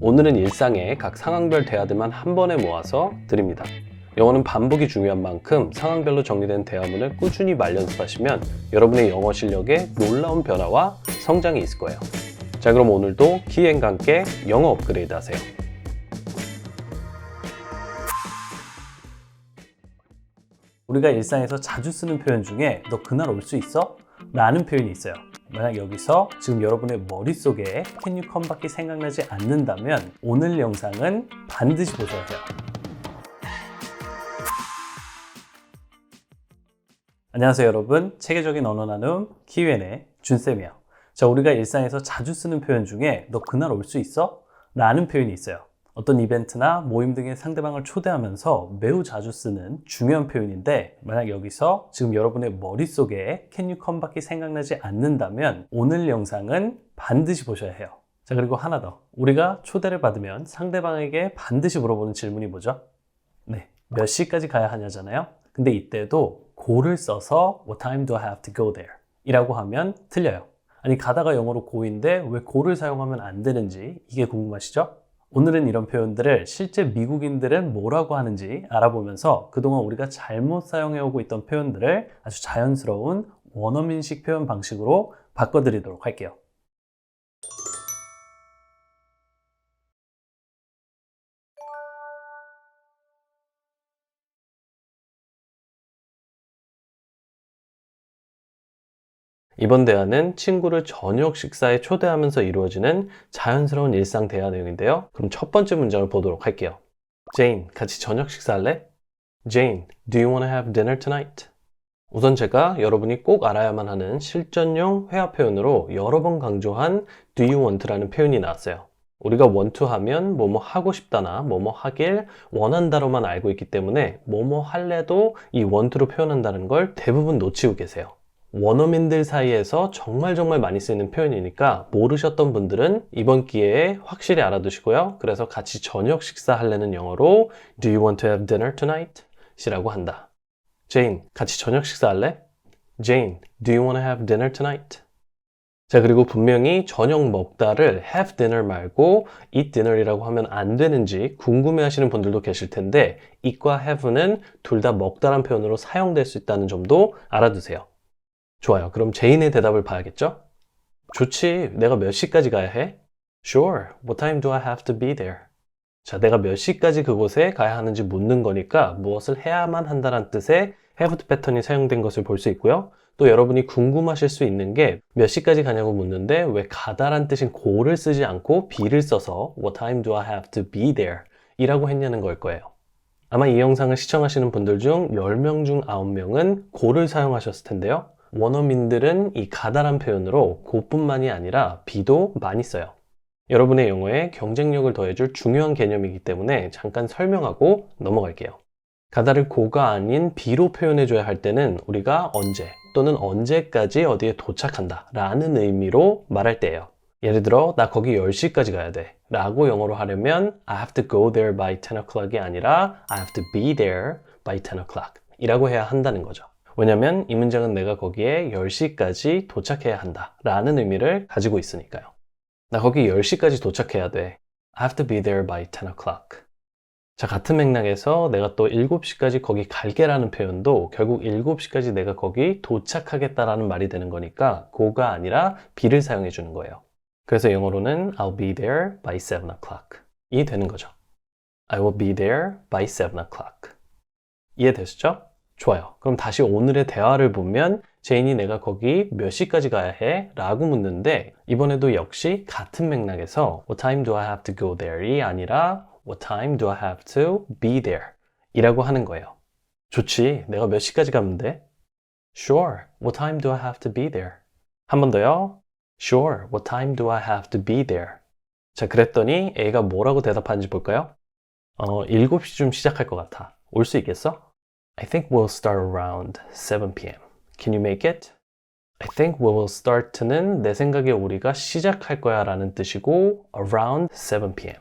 오늘은 일상의 각 상황별 대화들만 한 번에 모아서 드립니다. 영어는 반복이 중요한 만큼 상황별로 정리된 대화문을 꾸준히 말연습하시면 여러분의 영어 실력에 놀라운 변화와 성장이 있을 거예요. 자, 그럼 오늘도 키앤과 함께 영어 업그레이드 하세요. 우리가 일상에서 자주 쓰는 표현 중에 너 그날 올 수 있어? 라는 표현이 있어요. 만약 여기서 지금 여러분의 머릿속에 Can you come 밖이 생각나지 않는다면 오늘 영상은 반드시 보셔야 해요. 안녕하세요 여러분, 체계적인 언어 나눔 키위엔의 준쌤이에요. 자, 우리가 일상에서 자주 쓰는 표현 중에 너 그날 올 수 있어? 라는 표현이 있어요. 어떤 이벤트나 모임 등의 상대방을 초대하면서 매우 자주 쓰는 중요한 표현인데, 만약 여기서 지금 여러분의 머릿속에 Can you come 밖이 생각나지 않는다면 오늘 영상은 반드시 보셔야 해요. 자, 그리고 하나 더, 우리가 초대를 받으면 상대방에게 반드시 물어보는 질문이 뭐죠? 네, 몇 시까지 가야 하냐잖아요. 근데 이때도 go를 써서 What time do I have to go there? 이라고 하면 틀려요. 아니, 가다가 영어로 go인데 왜 go를 사용하면 안 되는지 이게 궁금하시죠? 오늘은 이런 표현들을 실제 미국인들은 뭐라고 하는지 알아보면서 그동안 우리가 잘못 사용해오고 있던 표현들을 아주 자연스러운 원어민식 표현 방식으로 바꿔드리도록 할게요. 이번 대화는 친구를 저녁 식사에 초대하면서 이루어지는 자연스러운 일상 대화 내용인데요. 그럼 첫 번째 문장을 보도록 할게요. Jane, 같이 저녁 식사할래? Jane, do you want to have dinner tonight? 우선 제가 여러분이 꼭 알아야만 하는 실전용 회화 표현으로 여러 번 강조한 do you want라는 표현이 나왔어요. 우리가 want to 하면 뭐뭐 하고 싶다나 뭐뭐 하길 원한다로만 알고 있기 때문에 뭐뭐 할래도 이 want로 표현한다는 걸 대부분 놓치고 계세요. 원어민들 사이에서 정말 많이 쓰이는 표현이니까 모르셨던 분들은 이번 기회에 확실히 알아두시고요. 그래서 같이 저녁 식사할래는 영어로 Do you want to have dinner tonight? 이라고 한다. Jane, 같이 저녁 식사할래? Jane, do you want to have dinner tonight? 자, 그리고 분명히 저녁 먹다를 have dinner 말고 eat dinner이라고 하면 안 되는지 궁금해하시는 분들도 계실 텐데 eat과 have는 둘 다 먹다란 표현으로 사용될 수 있다는 점도 알아두세요. 좋아요. 그럼 제인의 대답을 봐야겠죠? 좋지. 내가 몇 시까지 가야 해? Sure. What time do I have to be there? 자, 내가 몇 시까지 그곳에 가야 하는지 묻는 거니까 무엇을 해야만 한다는 뜻의 have to 패턴이 사용된 것을 볼 수 있고요. 또 여러분이 궁금하실 수 있는 게 몇 시까지 가냐고 묻는데 왜 가다란 뜻인 go를 쓰지 않고 be를 써서 What time do I have to be there? 이라고 했냐는 걸 거예요. 아마 이 영상을 시청하시는 분들 중 10명 중 9명은 go를 사용하셨을 텐데요. 원어민들은 이 가다란 표현으로 go뿐만이 아니라 be도 많이 써요. 여러분의 영어에 경쟁력을 더해줄 중요한 개념이기 때문에 잠깐 설명하고 넘어갈게요. 가다를 go가 아닌 be로 표현해줘야 할 때는 우리가 언제 또는 언제까지 어디에 도착한다 라는 의미로 말할 때예요. 예를 들어 나 거기 10시까지 가야 돼 라고 영어로 하려면 I have to go there by 10 o'clock이 아니라 I have to be there by 10 o'clock 이라고 해야 한다는 거죠. 왜냐면 이 문장은 내가 거기에 10시까지 도착해야 한다 라는 의미를 가지고 있으니까요. 나 거기 10시까지 도착해야 돼. I have to be there by 10 o'clock. 자, 같은 맥락에서 내가 또 7시까지 거기 갈게 라는 표현도 결국 7시까지 내가 거기 도착하겠다라는 말이 되는 거니까 go가 아니라 be를 사용해 주는 거예요. 그래서 영어로는 I'll be there by 7 o'clock 이 되는 거죠. I will be there by 7 o'clock. 이해되셨죠? 좋아요. 그럼 다시 오늘의 대화를 보면 제인이 내가 거기 몇 시까지 가야 해? 라고 묻는데 이번에도 역시 같은 맥락에서 What time do I have to go there이 아니라 What time do I have to be there? 이라고 하는 거예요. 좋지. 내가 몇 시까지 가면 돼? Sure. What time do I have to be there? 한 번 더요. Sure. What time do I have to be there? 자, 그랬더니 A가 뭐라고 대답하는지 볼까요? 7시쯤 시작할 것 같아. 올 수 있겠어? I think we'll start around 7 p.m. Can you make it? I think we will start는 내 생각에 우리가 시작할 거야 라는 뜻이고 around 7 p.m.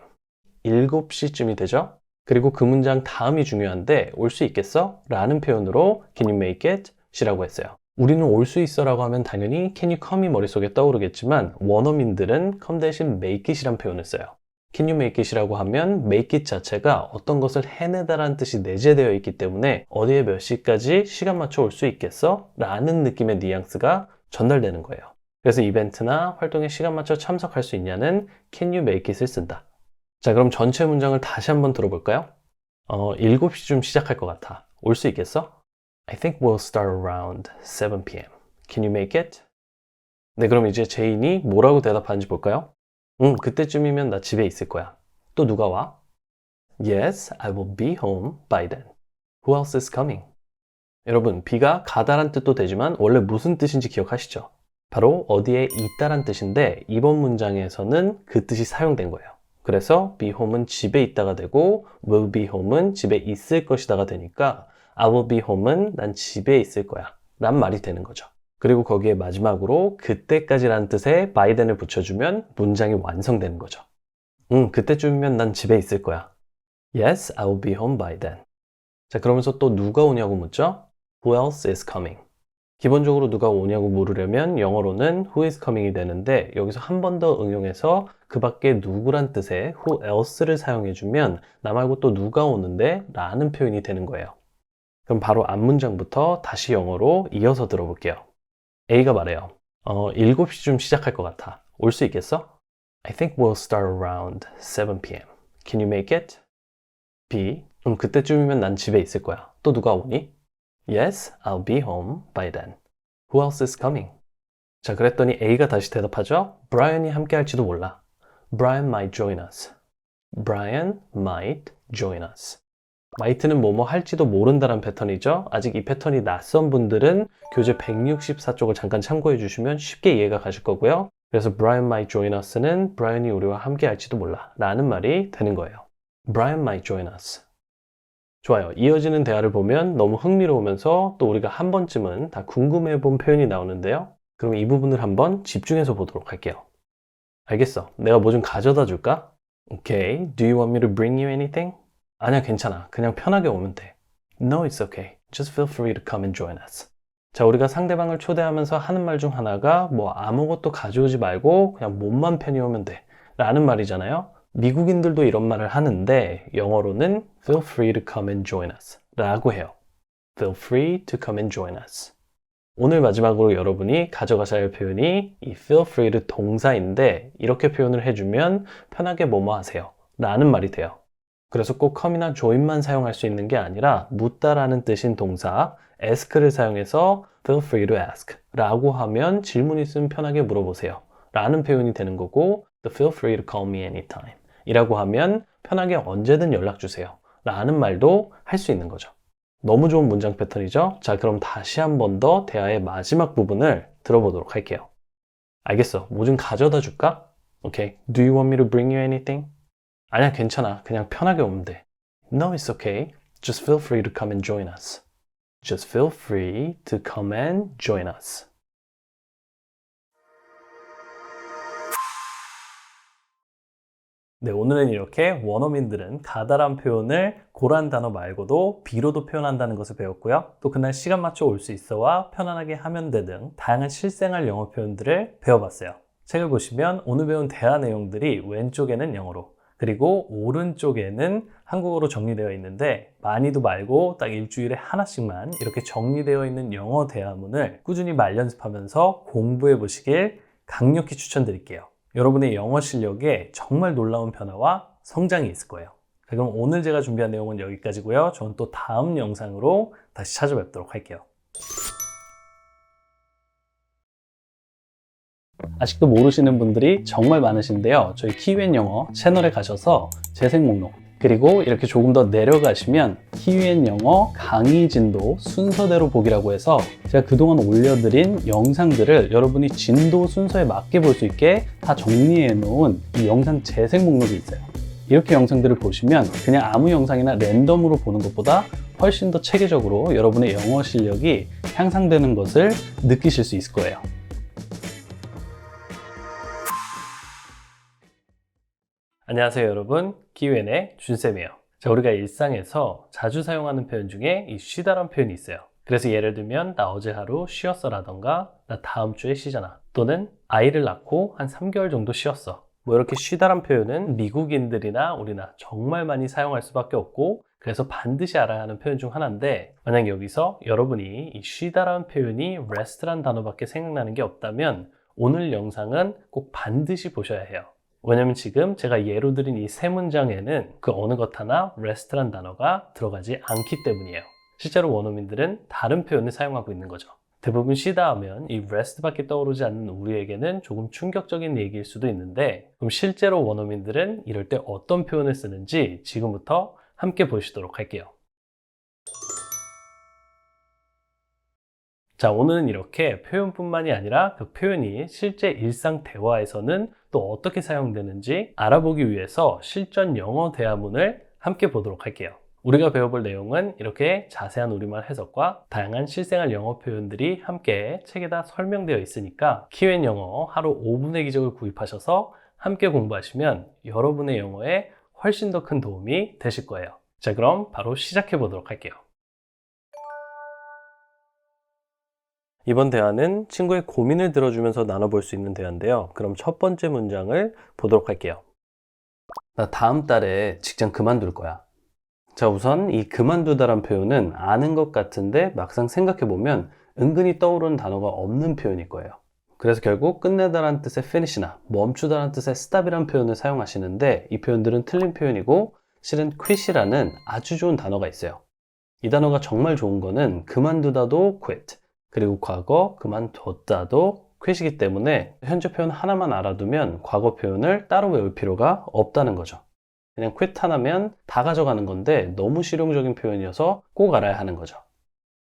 7시쯤이 되죠? 그리고 그 문장 다음이 중요한데 올 수 있겠어? 라는 표현으로 Can you make it? 이라고 했어요. 우리는 올 수 있어 라고 하면 당연히 Can you come이 머릿속에 떠오르겠지만 원어민들은 come 대신 make it이란 표현을 써요. Can you make it이라고 하면 make it 자체가 어떤 것을 해내다라는 뜻이 내재되어 있기 때문에 어디에 몇 시까지 시간 맞춰 올 수 있겠어? 라는 느낌의 뉘앙스가 전달되는 거예요. 그래서 이벤트나 활동에 시간 맞춰 참석할 수 있냐는 Can you make it을 쓴다. 자, 그럼 전체 문장을 다시 한번 들어볼까요? 7시쯤 시작할 것 같아. 올 수 있겠어? I think we'll start around 7 p.m. Can you make it? 네, 그럼 이제 제인이 뭐라고 대답하는지 볼까요? 그때쯤이면 나 집에 있을 거야. 또 누가 와? Yes, I will be home by then. Who else is coming? 여러분, be가 가다란 뜻도 되지만 원래 무슨 뜻인지 기억하시죠? 바로 어디에 있다란 뜻인데 이번 문장에서는 그 뜻이 사용된 거예요. 그래서 be home은 집에 있다가 되고 will be home은 집에 있을 것이다가 되니까 I will be home은 난 집에 있을 거야 란 말이 되는 거죠. 그리고 거기에 마지막으로 그때까지라는 뜻의 by then을 붙여주면 문장이 완성되는 거죠. 그때쯤이면 난 집에 있을 거야. Yes, I will be home by then. 자, 그러면서 또 누가 오냐고 묻죠? Who else is coming? 기본적으로 누가 오냐고 물으려면 영어로는 who is coming이 되는데 여기서 한 번 더 응용해서 그 밖에 누구란 뜻의 who else를 사용해주면 나 말고 또 누가 오는데 라는 표현이 되는 거예요. 그럼 바로 앞문장부터 다시 영어로 이어서 들어볼게요. A가 말해요. 7시쯤 시작할 것 같아. 올 수 있겠어? I think we'll start around 7 p.m. Can you make it? B. 그때쯤이면 난 집에 있을 거야. 또 누가 오니? Yes, I'll be home by then. Who else is coming? 자, 그랬더니 A가 다시 대답하죠. Brian이 함께 할지도 몰라. Brian might join us. Brian might join us. might는 뭐뭐 할지도 모른다는 패턴이죠. 아직 이 패턴이 낯선 분들은 교재 164쪽을 잠깐 참고해 주시면 쉽게 이해가 가실 거고요. 그래서 Brian might join us는 Brian이 우리와 함께 할지도 몰라 라는 말이 되는 거예요. Brian might join us. 좋아요. 이어지는 대화를 보면 너무 흥미로우면서 또 우리가 한 번쯤은 다 궁금해 본 표현이 나오는데요. 그럼 이 부분을 한번 집중해서 보도록 할게요. 알겠어. 내가 뭐 좀 가져다 줄까? Okay. Do you want me to bring you anything? 아니야, 괜찮아. 그냥 편하게 오면 돼. No, it's okay. Just feel free to come and join us. 자, 우리가 상대방을 초대하면서 하는 말 중 하나가 뭐 아무것도 가져오지 말고 그냥 몸만 편히 오면 돼 라는 말이잖아요. 미국인들도 이런 말을 하는데 영어로는 feel free to come and join us 라고 해요. Feel free to come and join us. 오늘 마지막으로 여러분이 가져가셔야 할 표현이 이 feel free를 동사인데 이렇게 표현을 해주면 편하게 뭐뭐 하세요 라는 말이 돼요. 그래서 꼭 come이나 join만 사용할 수 있는 게 아니라 묻다라는 뜻인 동사 ask를 사용해서 feel free to ask 라고 하면 질문 있으면 편하게 물어보세요 라는 표현이 되는 거고 feel free to call me anytime 이라고 하면 편하게 언제든 연락 주세요 라는 말도 할 수 있는 거죠. 너무 좋은 문장 패턴이죠? 자, 그럼 다시 한 번 더 대화의 마지막 부분을 들어보도록 할게요. 알겠어. 뭐 좀 가져다 줄까? Okay. Do you want me to bring you anything? 아니야, 괜찮아. 그냥 편하게 오면 돼. No, it's okay. Just feel free to come and join us. Just feel free to come and join us. 네, 오늘은 이렇게 원어민들은 가다란 표현을 고란 단어 말고도 비로도 표현한다는 것을 배웠고요. 또 그날 시간 맞춰 올 수 있어와 편안하게 하면 돼 등 다양한 실생활 영어 표현들을 배워봤어요. 책을 보시면 오늘 배운 대화 내용들이 왼쪽에는 영어로 그리고 오른쪽에는 한국어로 정리되어 있는데 많이도 말고 딱 일주일에 하나씩만 이렇게 정리되어 있는 영어 대화문을 꾸준히 말연습하면서 공부해 보시길 강력히 추천드릴게요. 여러분의 영어 실력에 정말 놀라운 변화와 성장이 있을 거예요. 자, 그럼 오늘 제가 준비한 내용은 여기까지고요. 저는 또 다음 영상으로 다시 찾아뵙도록 할게요. 아직도 모르시는 분들이 정말 많으신데요. 저희 키위엔 영어 채널에 가셔서 재생 목록 그리고 이렇게 조금 더 내려가시면 키위엔 영어 강의 진도 순서대로 보기라고 해서 제가 그동안 올려드린 영상들을 여러분이 진도 순서에 맞게 볼 수 있게 다 정리해 놓은 이 영상 재생 목록이 있어요. 이렇게 영상들을 보시면 그냥 아무 영상이나 랜덤으로 보는 것보다 훨씬 더 체계적으로 여러분의 영어 실력이 향상되는 것을 느끼실 수 있을 거예요. 안녕하세요 여러분, 키위엔의 준쌤이에요. 자, 우리가 일상에서 자주 사용하는 표현 중에 이 쉬다란 표현이 있어요. 그래서 예를 들면 나 어제 하루 쉬었어 라던가 나 다음 주에 쉬잖아 또는 아이를 낳고 한 3개월 정도 쉬었어 뭐 이렇게 쉬다란 표현은 미국인들이나 우리나 정말 많이 사용할 수밖에 없고 그래서 반드시 알아야 하는 표현 중 하나인데 만약 여기서 여러분이 이 쉬다란 표현이 rest란 단어밖에 생각나는 게 없다면 오늘 영상은 꼭 반드시 보셔야 해요. 왜냐면 지금 제가 예로 드린 이 세 문장에는 그 어느 것 하나 rest란 단어가 들어가지 않기 때문이에요. 실제로 원어민들은 다른 표현을 사용하고 있는 거죠. 대부분 쉬다 하면 이 rest밖에 떠오르지 않는 우리에게는 조금 충격적인 얘기일 수도 있는데 그럼 실제로 원어민들은 이럴 때 어떤 표현을 쓰는지 지금부터 함께 보시도록 할게요. 자, 오늘은 이렇게 표현뿐만이 아니라 그 표현이 실제 일상 대화에서는 또 어떻게 사용되는지 알아보기 위해서 실전 영어 대화문을 함께 보도록 할게요. 우리가 배워볼 내용은 이렇게 자세한 우리말 해석과 다양한 실생활 영어 표현들이 함께 책에다 설명되어 있으니까 키웨인 영어 하루 5분의 기적을 구입하셔서 함께 공부하시면 여러분의 영어에 훨씬 더 큰 도움이 되실 거예요. 자, 그럼 바로 시작해 보도록 할게요. 이번 대화는 친구의 고민을 들어주면서 나눠볼 수 있는 대화인데요. 그럼 첫 번째 문장을 보도록 할게요. 나 다음 달에 직장 그만둘 거야. 자, 우선 이 그만두다란 표현은 아는 것 같은데 막상 생각해보면 은근히 떠오르는 단어가 없는 표현일 거예요. 그래서 결국 끝내다란 뜻의 finish나 멈추다란 뜻의 stop이란 표현을 사용하시는데 이 표현들은 틀린 표현이고 실은 quit이라는 아주 좋은 단어가 있어요. 이 단어가 정말 좋은 거는 그만두다도 quit, 그리고 과거 그만뒀다도 quit이기 때문에 현재 표현 하나만 알아두면 과거 표현을 따로 외울 필요가 없다는 거죠. 그냥 quit 하나면 다 가져가는 건데 너무 실용적인 표현이어서 꼭 알아야 하는 거죠.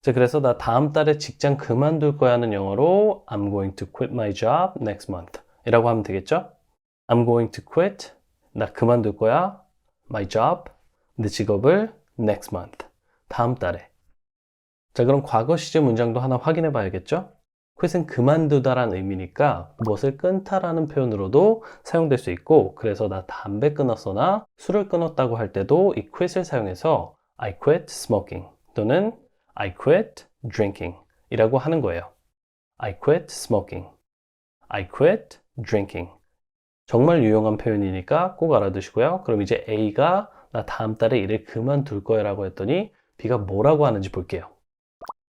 자, 그래서 나 다음 달에 직장 그만둘 거야 하는 영어로 I'm going to quit my job next month 이라고 하면 되겠죠? I'm going to quit, 나 그만둘 거야, my job, 내 직업을 next month, 다음 달에. 자, 그럼 과거 시제 문장도 하나 확인해 봐야겠죠? quit은 그만두다란 의미니까 무엇을 끊다라는 표현으로도 사용될 수 있고 그래서 나 담배 끊었어나 술을 끊었다고 할 때도 이 quit을 사용해서 I quit smoking 또는 I quit drinking 이라고 하는 거예요. I quit smoking, I quit drinking. 정말 유용한 표현이니까 꼭 알아두시고요. 그럼 이제 A가 나 다음 달에 일을 그만둘 거야 라고 했더니 B가 뭐라고 하는지 볼게요.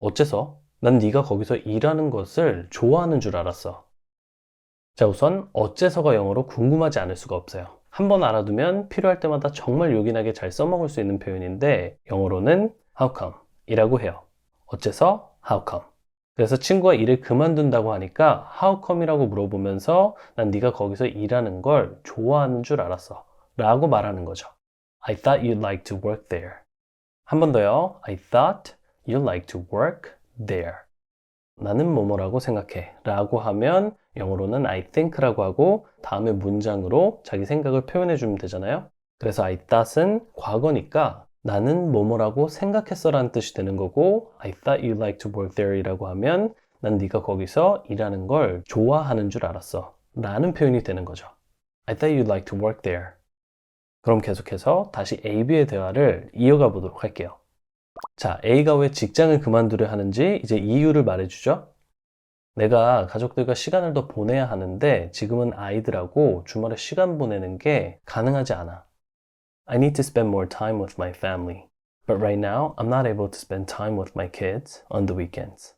어째서? 난 네가 거기서 일하는 것을 좋아하는 줄 알았어. 자, 우선 어째서가 영어로 궁금하지 않을 수가 없어요. 한번 알아두면 필요할 때마다 정말 요긴하게 잘 써먹을 수 있는 표현인데 영어로는 how come 이라고 해요. 어째서? how come. 그래서 친구가 일을 그만둔다고 하니까 how come 이라고 물어보면서 난 네가 거기서 일하는 걸 좋아하는 줄 알았어 라고 말하는 거죠. I thought you'd like to work there. 한 번 더요. I thought you'd like to work there. 나는 뭐뭐라고 생각해 라고 하면 영어로는 I think라고 하고 다음에 문장으로 자기 생각을 표현해 주면 되잖아요. 그래서 I thought은 과거니까 나는 뭐뭐라고 생각했어 라는 뜻이 되는 거고 I thought you'd like to work there 이라고 하면 난 네가 거기서 일하는 걸 좋아하는 줄 알았어 라는 표현이 되는 거죠. I thought you'd like to work there. 그럼 계속해서 다시 A, B의 대화를 이어가 보도록 할게요. 자, A가 왜 직장을 그만두려 하는지 이제 이유를 말해주죠. 내가 가족들과 시간을 더 보내야 하는데 지금은 아이들하고 주말에 시간 보내는 게 가능하지 않아. I need to spend more time with my family. But right now, I'm not able to spend time with my kids on the weekends.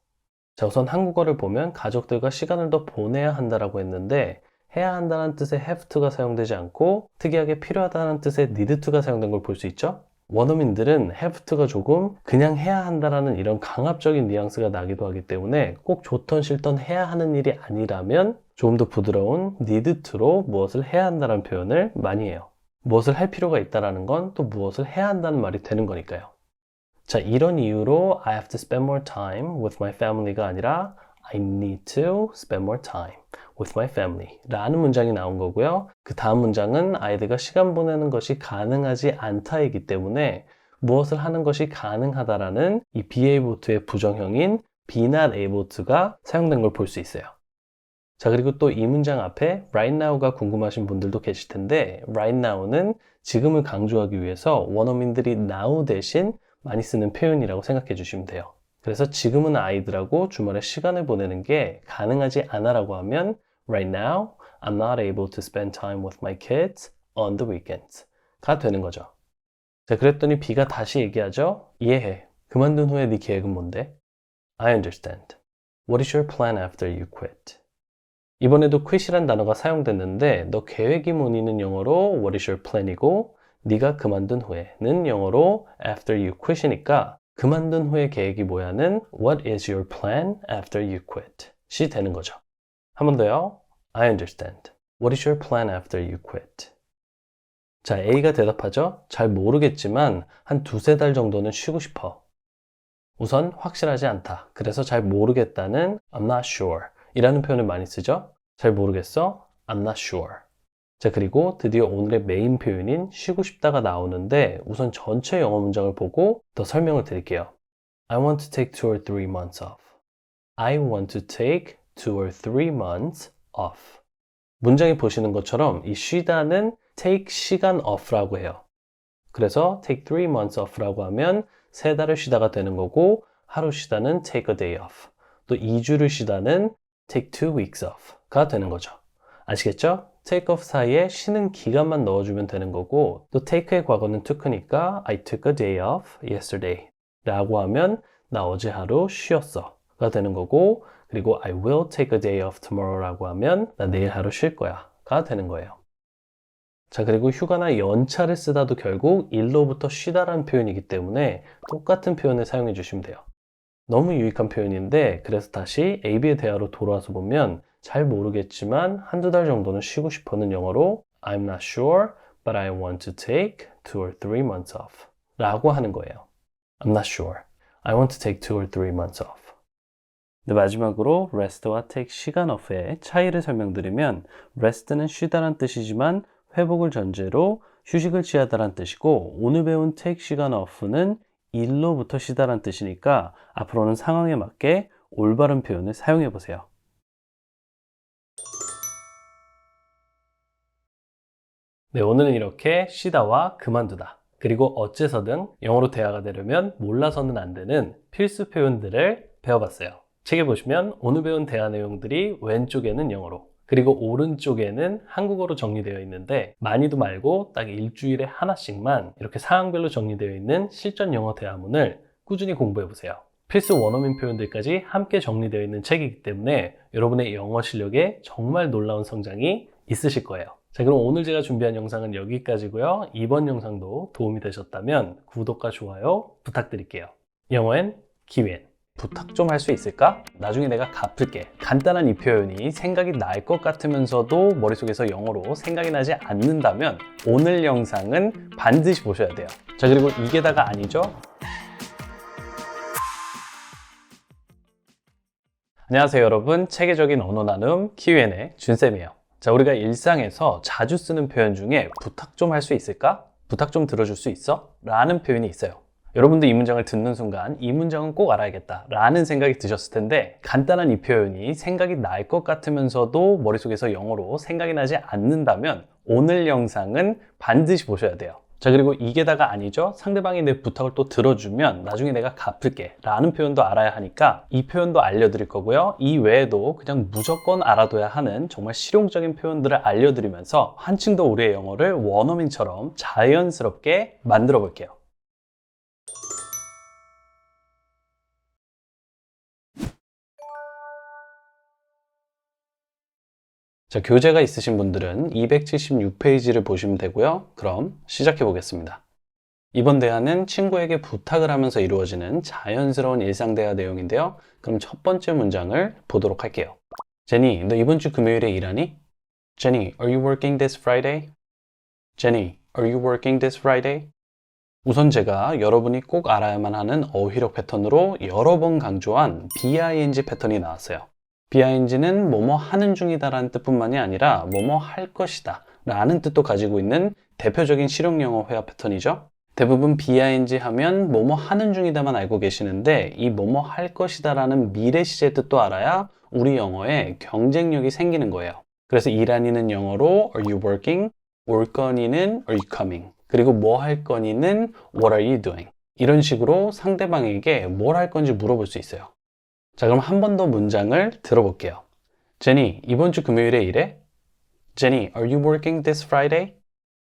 자, 우선 한국어를 보면 가족들과 시간을 더 보내야 한다라고 했는데 해야 한다는 뜻의 have to가 사용되지 않고 특이하게 필요하다는 뜻의 need to가 사용된 걸 볼 수 있죠. 원어민들은 have to가 조금 그냥 해야 한다라는 이런 강압적인 뉘앙스가 나기도 하기 때문에 꼭 좋던 싫던 해야 하는 일이 아니라면 조금 더 부드러운 need to로 무엇을 해야 한다는 표현을 많이 해요. 무엇을 할 필요가 있다라는 건 또 무엇을 해야 한다는 말이 되는 거니까요. 자, 이런 이유로 I have to spend more time with my family가 아니라 I need to spend more time with my family 라는 문장이 나온 거고요. 그 다음 문장은 아이들과 시간 보내는 것이 가능하지 않다이기 때문에 무엇을 하는 것이 가능하다라는 이 be able to의 부정형인 be not able to가 사용된 걸 볼 수 있어요. 자, 그리고 또 이 문장 앞에 right now가 궁금하신 분들도 계실 텐데 right now는 지금을 강조하기 위해서 원어민들이 now 대신 많이 쓰는 표현이라고 생각해 주시면 돼요. 그래서 지금은 아이들하고 주말에 시간을 보내는 게 가능하지 않아 라고 하면 right now I'm not able to spend time with my kids on the weekends 가 되는 거죠. 자, 그랬더니 B가 다시 얘기하죠. 이해해. 그만둔 후에 네 계획은 뭔데? I understand. What is your plan after you quit? 이번에도 quit이란 단어가 사용됐는데 너 계획이 뭐니는 영어로 what is your plan이고 네가 그만둔 후에는 영어로 after you quit이니까 그만둔 후의 계획이 뭐야는 what is your plan after you quit? 시 되는 거죠. 한 번 더요. I understand. What is your plan after you quit? 자, A가 대답하죠. 잘 모르겠지만 한 두세 달 정도는 쉬고 싶어. 우선 확실하지 않다. 그래서 잘 모르겠다는 I'm not sure 이라는 표현을 많이 쓰죠. 잘 모르겠어. I'm not sure. 자, 그리고 드디어 오늘의 메인 표현인 쉬고 싶다가 나오는데 우선 전체 영어 문장을 보고 더 설명을 드릴게요. I want to take 2 or 3 months off. I want to take 2 or 3 months off. 문장에 보시는 것처럼 이 쉬다는 take 시간 off라고 해요. 그래서 take 3 months off라고 하면 3달을 쉬다가 되는 거고 하루 쉬다는 take a day off. 또 2주를 쉬다는 take 2 weeks off가 되는 거죠. 아시겠죠? take off 사이에 쉬는 기간만 넣어주면 되는 거고 또 take의 과거는 took니까 I took a day off yesterday 라고 하면 나 어제 하루 쉬었어 가 되는 거고 그리고 I will take a day off tomorrow 라고 하면 나 내일 하루 쉴 거야 가 되는 거예요. 자, 그리고 휴가나 연차를 쓰다도 결국 일로부터 쉬다라는 표현이기 때문에 똑같은 표현을 사용해 주시면 돼요. 너무 유익한 표현인데 그래서 다시 AB의 대화로 돌아와서 보면 잘 모르겠지만 한두 달 정도는 쉬고 싶어는 영어로 I'm not sure, but I want to take 2 or 3 months off 라고 하는 거예요. I'm not sure. I want to take 2 or 3 months off. 네, 마지막으로 rest와 take 시간 off의 차이를 설명드리면 rest는 쉬다란 뜻이지만 회복을 전제로 휴식을 취하다란 뜻이고 오늘 배운 take 시간 off는 일로부터 쉬다란 뜻이니까 앞으로는 상황에 맞게 올바른 표현을 사용해 보세요. 네, 오늘은 이렇게 쉬다와 그만두다 그리고 어째서든 영어로 대화가 되려면 몰라서는 안 되는 필수 표현들을 배워봤어요. 책에 보시면 오늘 배운 대화 내용들이 왼쪽에는 영어로 그리고 오른쪽에는 한국어로 정리되어 있는데 많이도 말고 딱 일주일에 하나씩만 이렇게 상황별로 정리되어 있는 실전 영어 대화문을 꾸준히 공부해 보세요. 필수 원어민 표현들까지 함께 정리되어 있는 책이기 때문에 여러분의 영어 실력에 정말 놀라운 성장이 있으실 거예요. 자, 그럼 오늘 제가 준비한 영상은 여기까지고요. 이번 영상도 도움이 되셨다면 구독과 좋아요 부탁드릴게요. 영어엔 키위엔 부탁 좀 할 수 있을까? 나중에 내가 갚을게. 간단한 이 표현이 생각이 날 것 같으면서도 머릿속에서 영어로 생각이 나지 않는다면 오늘 영상은 반드시 보셔야 돼요. 자, 그리고 이게 다가 아니죠? 안녕하세요 여러분. 체계적인 언어 나눔 Q&A 준쌤이에요. 자, 우리가 일상에서 자주 쓰는 표현 중에 부탁 좀 할 수 있을까? 부탁 좀 들어줄 수 있어? 라는 표현이 있어요. 여러분도 이 문장을 듣는 순간 이 문장은 꼭 알아야겠다 라는 생각이 드셨을 텐데 간단한 이 표현이 생각이 날 것 같으면서도 머릿속에서 영어로 생각이 나지 않는다면 오늘 영상은 반드시 보셔야 돼요. 자, 그리고 이게 다가 아니죠? 상대방이 내 부탁을 또 들어주면 나중에 내가 갚을게 라는 표현도 알아야 하니까 이 표현도 알려드릴 거고요. 이 외에도 그냥 무조건 알아둬야 하는 정말 실용적인 표현들을 알려드리면서 한층 더 우리의 영어를 원어민처럼 자연스럽게 만들어 볼게요. 자, 교재가 있으신 분들은 276페이지를 보시면 되고요. 그럼 시작해 보겠습니다. 이번 대화는 친구에게 부탁을 하면서 이루어지는 자연스러운 일상 대화 내용인데요. 그럼 첫 번째 문장을 보도록 할게요. 제니, 너 이번 주 금요일에 일하니? Jenny, are you working this Friday? Jenny, are you working this Friday? 우선 제가 여러분이 꼭 알아야만 하는 어휘력 패턴으로 여러 번 강조한 BING 패턴이 나왔어요. BING는 뭐뭐 하는 중이다 라는 뜻뿐만이 아니라 뭐뭐 할 것이다 라는 뜻도 가지고 있는 대표적인 실용 영어 회화 패턴이죠. 대부분 BING 하면 뭐뭐 하는 중이다만 알고 계시는데 이 뭐뭐 할 것이다 라는 미래 시제 뜻도 알아야 우리 영어에 경쟁력이 생기는 거예요. 그래서 일하니는 영어로 Are you working? 올 거니는 Are you coming? 그리고 뭐 할 거니는 What are you doing? 이런 식으로 상대방에게 뭘 할 건지 물어볼 수 있어요. 자, 그럼 한 번 더 문장을 들어볼게요. 제니, 이번 주 금요일에 일해? Jenny, are you working this Friday?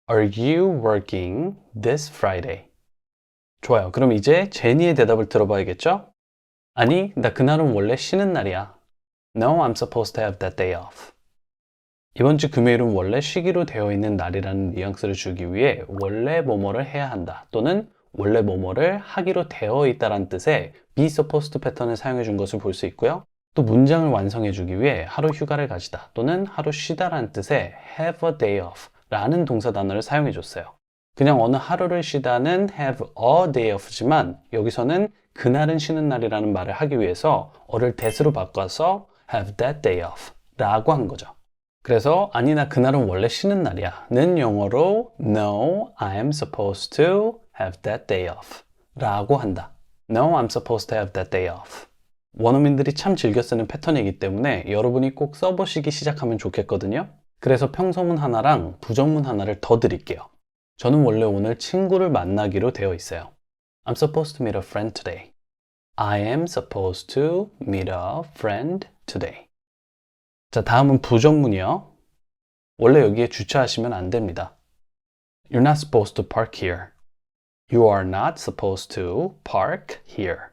Are you working this Friday? 좋아요. 그럼 이제 제니의 대답을 들어봐야겠죠? 아니, 나 그날은 원래 쉬는 날이야. No, I'm supposed to have that day off. 이번 주 금요일은 원래 쉬기로 되어 있는 날이라는 뉘앙스를 주기 위해 원래 뭐뭐를 해야 한다 또는 원래 뭐뭐를 하기로 되어 있다는 뜻의 be supposed to 패턴을 사용해 준 것을 볼 수 있고요. 또 문장을 완성해 주기 위해 하루 휴가를 가지다 또는 하루 쉬다라는 뜻의 have a day off 라는 동사 단어를 사용해 줬어요. 그냥 어느 하루를 쉬다는 have a day off지만 여기서는 그날은 쉬는 날이라는 말을 하기 위해서 어를 that으로 바꿔서 have that day off 라고 한 거죠. 그래서 아니 나 그날은 원래 쉬는 날이야 는 영어로 No, I'm supposed to have that day off 라고 한다. No, I'm supposed to have that day off. 원어민들이 참 즐겨 쓰는 패턴이기 때문에 여러분이 꼭 써보시기 시작하면 좋겠거든요. 그래서 평서문 하나랑 부정문 하나를 더 드릴게요. 저는 원래 오늘 친구를 만나기로 되어 있어요. I'm supposed to meet a friend today. I am supposed to meet a friend today. 자, 다음은 부정문이요. 원래 여기에 주차하시면 안 됩니다. You're not supposed to park here. You are not supposed to park here.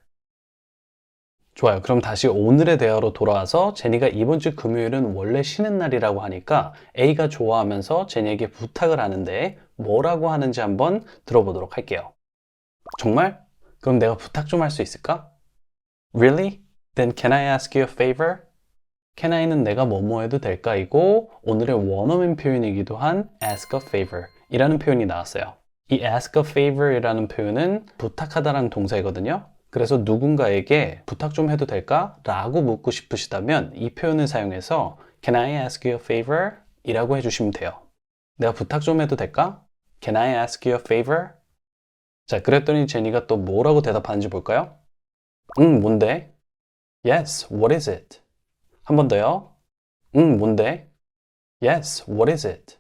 좋아요. 그럼 다시 오늘의 대화로 돌아와서 제니가 이번 주 금요일은 원래 쉬는 날이라고 하니까 A가 좋아하면서 제니에게 부탁을 하는데 뭐라고 하는지 한번 들어보도록 할게요. 정말? 그럼 내가 부탁 좀 할 수 있을까? Really? Then can I ask you a favor? Can I는 내가 뭐뭐 해도 될까이고 오늘의 원어민 표현이기도 한 ask a favor 이라는 표현이 나왔어요. 이 ask a favor 이라는 표현은 부탁하다라는 동사이거든요. 그래서 누군가에게 부탁 좀 해도 될까? 라고 묻고 싶으시다면 이 표현을 사용해서 Can I ask you a favor? 이라고 해주시면 돼요. 내가 부탁 좀 해도 될까? Can I ask you a favor? 자, 그랬더니 제니가 또 뭐라고 대답하는지 볼까요? 뭔데? Yes, what is it? 한 번 더요. 뭔데? Yes, what is it?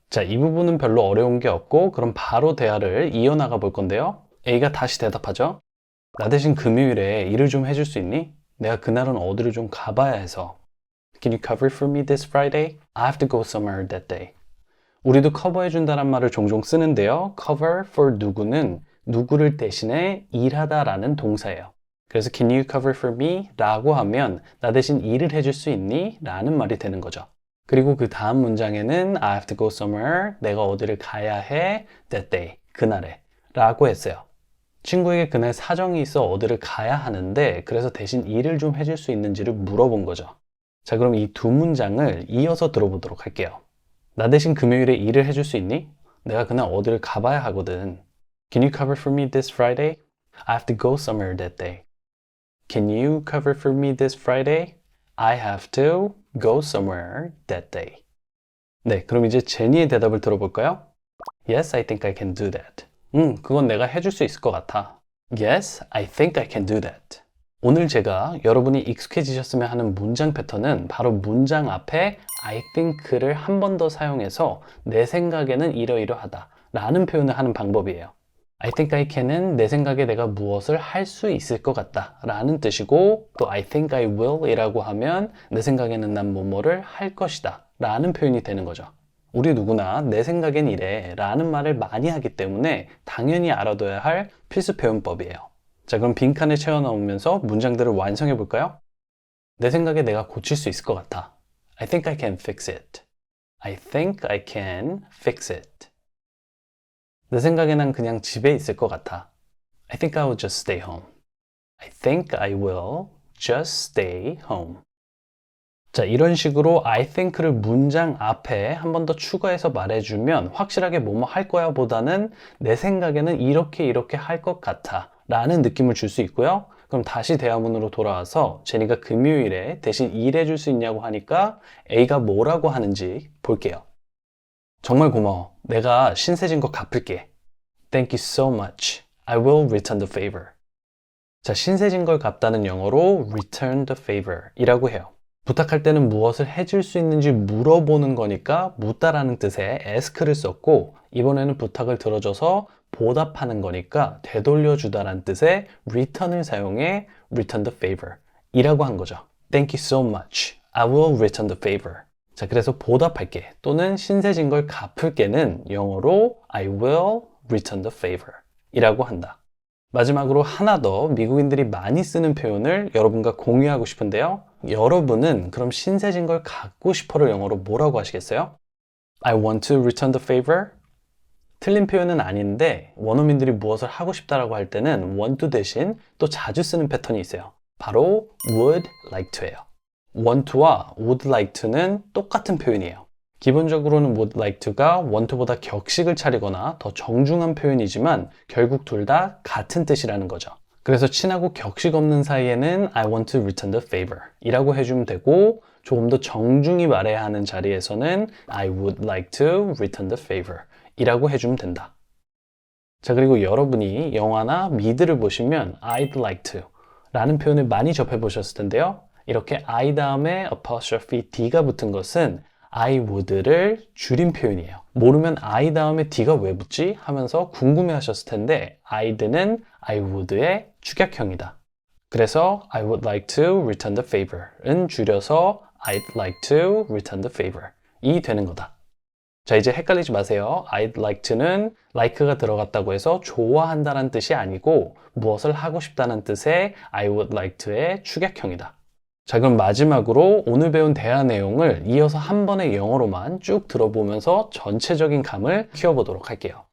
자, 이 부분은 별로 어려운 게 없고 그럼 바로 대화를 이어나가 볼 건데요. A가 다시 대답하죠. 나 대신 금요일에 일을 좀 해줄 수 있니? 내가 그날은 어디를 좀 가봐야 해서. Can you cover for me this Friday? I have to go somewhere that day. 우리도 커버해준다는 말을 종종 쓰는데요. cover for 누구는 누구를 대신해 일하다라는 동사예요. 그래서 Can you cover for me? 라고 하면 나 대신 일을 해줄 수 있니? 라는 말이 되는 거죠. 그리고 그 다음 문장에는 I have to go somewhere. 내가 어디를 가야 해. that day. 그날에. 라고 했어요. 친구에게 그날 사정이 있어 어디를 가야 하는데 그래서 대신 일을 좀 해줄 수 있는지를 물어본 거죠. 자, 그럼 이 두 문장을 이어서 들어보도록 할게요. 나 대신 금요일에 일을 해줄 수 있니? 내가 그날 어디를 가봐야 하거든. Can you cover for me this Friday? I have to go somewhere that day. Can you cover for me this Friday? I have to go somewhere that day. 네, 그럼 이제 제니의 대답을 들어볼까요? Yes, I think I can do that. 그건 내가 해줄 수 있을 것 같아. Yes, I think I can do that. 오늘 제가 여러분이 익숙해지셨으면 하는 문장 패턴은 바로 문장 앞에 I think를 한 번 더 사용해서 내 생각에는 이러이러하다 라는 표현을 하는 방법이에요. I think I can은 내 생각에 내가 무엇을 할 수 있을 것 같다 라는 뜻이고 또 I think I will 이라고 하면 내 생각에는 난 뭐뭐를 할 것이다 라는 표현이 되는 거죠. 우리 누구나 내 생각엔 이래 라는 말을 많이 하기 때문에 당연히 알아둬야 할 필수 표현법이에요. 자, 그럼 빈칸을 채워 넣으면서 문장들을 완성해 볼까요? 내 생각에 내가 고칠 수 있을 것 같아. I think I can fix it. I think I can fix it. 내 생각에 난 그냥 집에 있을 것 같아. I think I will just stay home. I think I will just stay home. 자, 이런 식으로 I think를 문장 앞에 한 번 더 추가해서 말해주면 확실하게 뭐뭐 할 거야 보다는 내 생각에는 이렇게 할 것 같아 라는 느낌을 줄 수 있고요. 그럼 다시 대화문으로 돌아와서 제니가 금요일에 대신 일해줄 수 있냐고 하니까 A가 뭐라고 하는지 볼게요. 정말 고마워. 내가 신세진 거 갚을게. Thank you so much. I will return the favor. 자, 신세진 걸 갚다는 영어로 return the favor 이라고 해요. 부탁할 때는 무엇을 해줄 수 있는지 물어보는 거니까 묻다라는 뜻의 ask를 썼고 이번에는 부탁을 들어줘서 보답하는 거니까 되돌려주다라는 뜻의 return을 사용해 return the favor 이라고 한 거죠. Thank you so much. I will return the favor. 자, 그래서 보답할게 또는 신세진 걸 갚을게는 영어로 I will return the favor 이라고 한다. 마지막으로 하나 더 미국인들이 많이 쓰는 표현을 여러분과 공유하고 싶은데요. 여러분은 그럼 신세진 걸 갖고 싶어를 영어로 뭐라고 하시겠어요? I want to return the favor? 틀린 표현은 아닌데 원어민들이 무엇을 하고 싶다라고 할 때는 want to 대신 또 자주 쓰는 패턴이 있어요. 바로 would like to예요. want to와 would like to는 똑같은 표현이에요. 기본적으로는 would like to가 want to보다 격식을 차리거나 더 정중한 표현이지만 결국 둘 다 같은 뜻이라는 거죠. 그래서 친하고 격식 없는 사이에는 I want to return the favor 이라고 해주면 되고 조금 더 정중히 말해야 하는 자리에서는 I would like to return the favor 이라고 해주면 된다. 자, 그리고 여러분이 영화나 미드를 보시면 I'd like to 라는 표현을 많이 접해 보셨을 텐데요. 이렇게 I 다음에 apostrophe D가 붙은 것은 I would를 줄인 표현이에요. 모르면 I 다음에 D가 왜 붙지? 하면서 궁금해 하셨을 텐데 I'd는 I would의 축약형이다. 그래서 I would like to return the favor은 줄여서 I'd like to return the favor 이 되는 거다. 자, 이제 헷갈리지 마세요. I'd like to는 like가 들어갔다고 해서 좋아한다는 뜻이 아니고 무엇을 하고 싶다는 뜻의 I would like to의 축약형이다. 자, 그럼 마지막으로 오늘 배운 대화 내용을 이어서 한 번의 영어로만 쭉 들어보면서 전체적인 감을 키워보도록 할게요.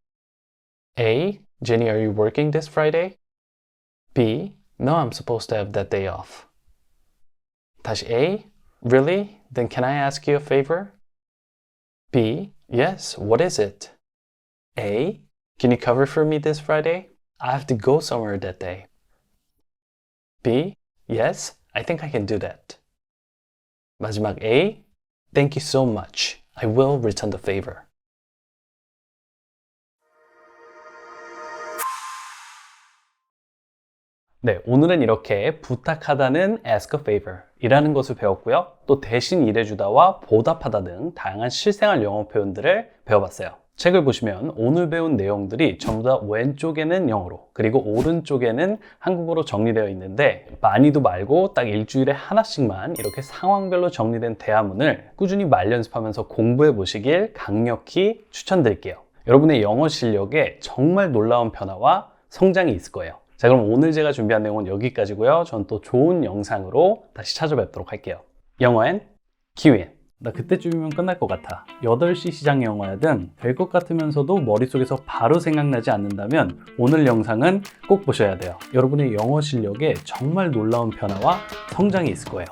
A. Jenny, are you working this Friday? B. No, I'm supposed to have that day off. 다시 A. Really? Then can I ask you a favor? B. Yes, what is it? A. Can you cover for me this Friday? I have to go somewhere that day. B. Yes, I think I can do that. 마지막 A. Thank you so much. I will return the favor. 네, 오늘은 이렇게 부탁하다는 ask a favor 이라는 것을 배웠고요. 또 대신 일해주다와 보답하다 등 다양한 실생활 영어 표현들을 배워봤어요. 책을 보시면 오늘 배운 내용들이 전부 다 왼쪽에는 영어로 그리고 오른쪽에는 한국어로 정리되어 있는데 많이도 말고 딱 일주일에 하나씩만 이렇게 상황별로 정리된 대화문을 꾸준히 말 연습하면서 공부해 보시길 강력히 추천드릴게요. 여러분의 영어 실력에 정말 놀라운 변화와 성장이 있을 거예요. 자, 그럼 오늘 제가 준비한 내용은 여기까지고요. 전 또 좋은 영상으로 다시 찾아뵙도록 할게요. 영어엔 키위엔. 나 그때쯤이면 끝날 것 같아. 8시 시장 영화야 등 될 것 같으면서도 머릿속에서 바로 생각나지 않는다면 오늘 영상은 꼭 보셔야 돼요. 여러분의 영어 실력에 정말 놀라운 변화와 성장이 있을 거예요.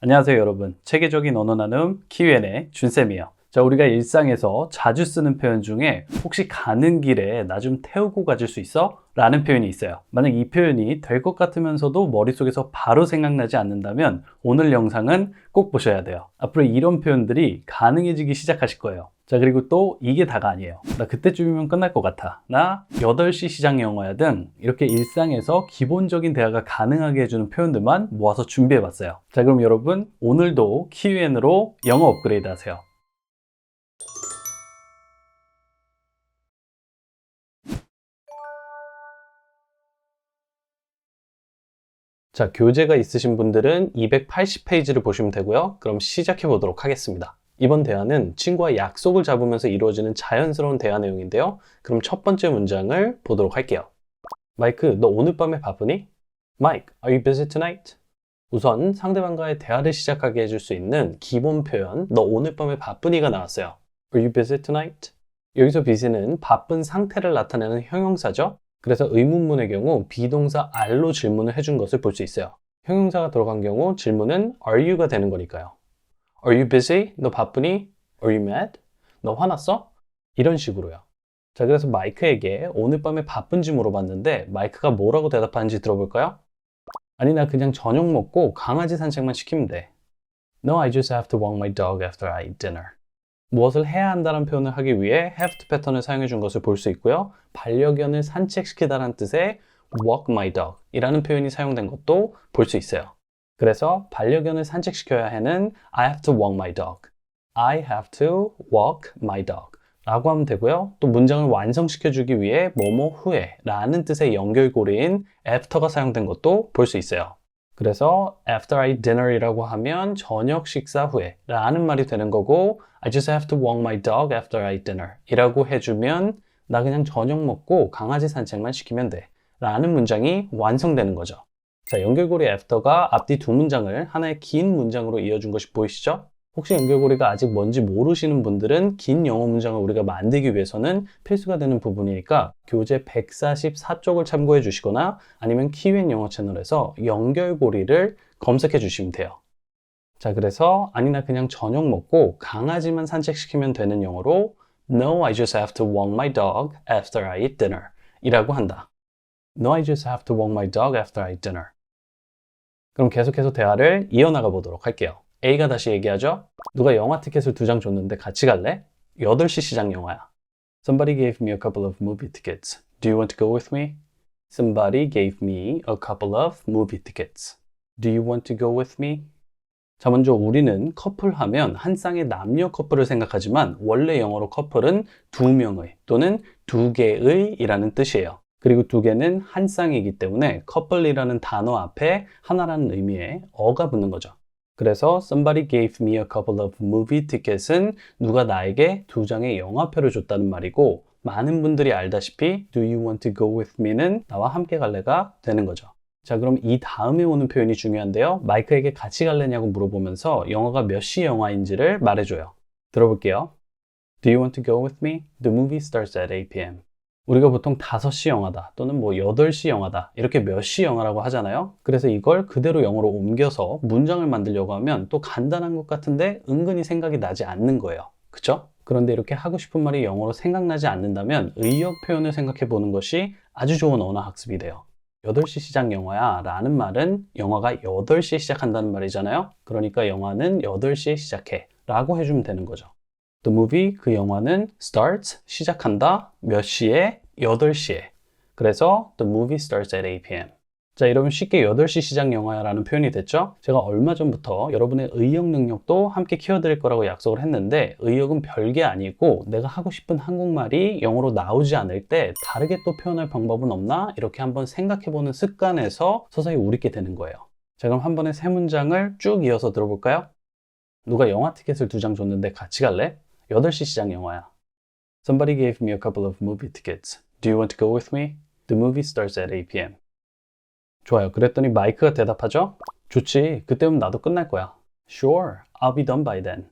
안녕하세요 여러분. 체계적인 언어 나눔 키위엔의 준쌤이에요. 자, 우리가 일상에서 자주 쓰는 표현 중에 혹시 가는 길에 나 좀 태우고 가줄 수 있어? 라는 표현이 있어요. 만약 이 표현이 될 것 같으면서도 머릿속에서 바로 생각나지 않는다면 오늘 영상은 꼭 보셔야 돼요. 앞으로 이런 표현들이 가능해지기 시작하실 거예요. 자, 그리고 또 이게 다가 아니에요. 나 그때쯤이면 끝날 것 같아. 나 8시 시장 영화야 등 이렇게 일상에서 기본적인 대화가 가능하게 해주는 표현들만 모아서 준비해봤어요. 자, 그럼 여러분 오늘도 키위엔으로 영어 업그레이드 하세요. 자, 교재가 있으신 분들은 280페이지를 보시면 되고요. 그럼 시작해 보도록 하겠습니다. 이번 대화는 친구와 약속을 잡으면서 이루어지는 자연스러운 대화 내용인데요. 그럼 첫 번째 문장을 보도록 할게요. 마이크, 너 오늘 밤에 바쁘니? Mike, are you busy tonight? 우선 상대방과의 대화를 시작하게 해줄 수 있는 기본 표현, 너 오늘 밤에 바쁘니가 나왔어요. Are you busy tonight? 여기서 busy는 바쁜 상태를 나타내는 형용사죠. 그래서 의문문의 경우 비동사 are로 질문을 해준 것을 볼 수 있어요. 형용사가 들어간 경우 질문은 are you가 되는 거니까요. Are you busy? 너 바쁘니? Are you mad? 너 화났어? 이런 식으로요. 자, 그래서 마이크에게 오늘 밤에 바쁜지 물어봤는데 마이크가 뭐라고 대답하는지 들어볼까요? 아니, 나 그냥 저녁 먹고 강아지 산책만 시키면 돼. No, I just have to walk my dog after I eat dinner. 무엇을 해야 한다는 표현을 하기 위해 have to 패턴을 사용해 준 것을 볼 수 있고요. 반려견을 산책시키다라는 뜻의 walk my dog 이라는 표현이 사용된 것도 볼 수 있어요. 그래서 반려견을 산책시켜야 하는 I have to walk my dog. I have to walk my dog 라고 하면 되고요. 또 문장을 완성시켜주기 위해 뭐뭐 후에 라는 뜻의 연결고리인 after가 사용된 것도 볼 수 있어요. 그래서 after I eat dinner이라고 하면 저녁 식사 후에 라는 말이 되는 거고 I just have to walk my dog after I eat dinner 이라고 해주면 나 그냥 저녁 먹고 강아지 산책만 시키면 돼 라는 문장이 완성되는 거죠. 자, 연결고리 after가 앞뒤 두 문장을 하나의 긴 문장으로 이어준 것이 보이시죠? 혹시 연결고리가 아직 뭔지 모르시는 분들은 긴 영어 문장을 우리가 만들기 위해서는 필수가 되는 부분이니까 교재 144쪽을 참고해 주시거나 아니면 키윈 영어 채널에서 연결고리를 검색해 주시면 돼요. 자, 그래서 아니 나 그냥 저녁 먹고 강아지만 산책시키면 되는 영어로 No, I just have to walk my dog after I eat dinner 이라고 한다. No, I just have to walk my dog after I eat dinner. 그럼 계속해서 대화를 이어나가 보도록 할게요. A가 다시 얘기하죠. 누가 영화 티켓을 2장 줬는데 같이 갈래? 8시 시작 영화야. Somebody gave me a couple of movie tickets. Do you want to go with me? Somebody gave me a couple of movie tickets. Do you want to go with me? 자, 먼저 우리는 커플 하면 한 쌍의 남녀 커플을 생각하지만 원래 영어로 커플은 2명의 또는 2개의 이라는 뜻이에요. 그리고 2개는 한 쌍이기 때문에 커플이라는 단어 앞에 하나라는 의미의 어가 붙는 거죠. 그래서 somebody gave me a couple of movie tickets은 누가 나에게 2장의 영화표를 줬다는 말이고 많은 분들이 알다시피 do you want to go with me는 나와 함께 갈래가 되는 거죠. 자, 그럼 이 다음에 오는 표현이 중요한데요. 마이크에게 같이 갈래냐고 물어보면서 영화가 몇 시 영화인지를 말해줘요. 들어볼게요. Do you want to go with me? The movie starts at 8 p.m. 우리가 보통 5시 영화다 또는 8시 영화다 이렇게 몇 시 영화라고 하잖아요. 그래서 이걸 그대로 영어로 옮겨서 문장을 만들려고 하면 또 간단한 것 같은데 은근히 생각이 나지 않는 거예요. 그쵸? 그런데 이렇게 하고 싶은 말이 영어로 생각나지 않는다면 의역 표현을 생각해 보는 것이 아주 좋은 언어 학습이 돼요. 8시 시작 영화야 라는 말은 영화가 8시에 시작한다는 말이잖아요. 그러니까 영화는 8시에 시작해 라고 해주면 되는 거죠. The movie, 그 영화는 starts, 시작한다. 몇 시에? 8시에. 그래서 the movie starts at 8 p.m. 자, 이러면 쉽게 8시 시작 영화야 라는 표현이 됐죠? 제가 얼마 전부터 여러분의 의역 능력도 함께 키워드릴 거라고 약속을 했는데 의역은 별게 아니고 내가 하고 싶은 한국말이 영어로 나오지 않을 때 다르게 또 표현할 방법은 없나? 이렇게 한번 생각해보는 습관에서 서서히 우리게 되는 거예요. 자, 그럼 한 번에 세 문장을 쭉 이어서 들어볼까요? 누가 영화 티켓을 2장 줬는데 같이 갈래? 8시 시작 영화야. Somebody gave me a couple of movie tickets. Do you want to go with me? The movie starts at 8 p.m. 좋아요. 그랬더니 마이크가 대답하죠? 좋지. 그때면 나도 끝날 거야. Sure, I'll be done by then.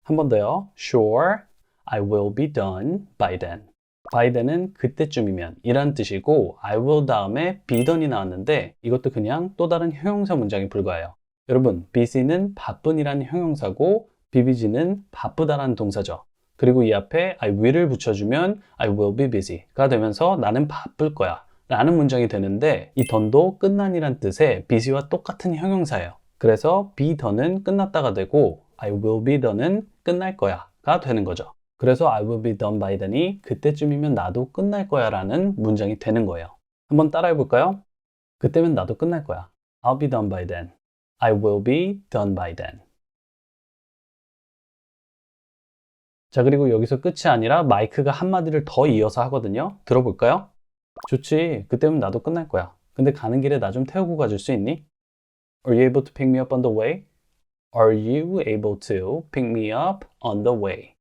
한 번 더요. Sure, I will be done by then. by then은 그때쯤이면 이란 뜻이고 I will 다음에 be done이 나왔는데 이것도 그냥 또 다른 형용사 문장에 불과해요. 여러분, busy는 바쁜이란 형용사고 bbg는 바쁘다라는 동사죠. 그리고 이 앞에 I will을 붙여주면 I will be busy가 되면서 나는 바쁠 거야 라는 문장이 되는데 이 done도 끝난이란 뜻의 busy와 똑같은 형용사예요. 그래서 be done은 끝났다가 되고 I will be done은 끝날 거야 가 되는 거죠. 그래서 I will be done by then이 그때쯤이면 나도 끝날 거야 라는 문장이 되는 거예요. 한번 따라해 볼까요? 그때면 나도 끝날 거야. I'll be done by then. I will be done by then. 자, 그리고 여기서 끝이 아니라 마이크가 한마디를 더 이어서 하거든요. 들어볼까요? 좋지. 그때면 나도 끝날 거야. 근데 가는 길에 나 좀 태우고 가줄 수 있니? Are you able to pick me up on the way? Are you able to pick me up on the way?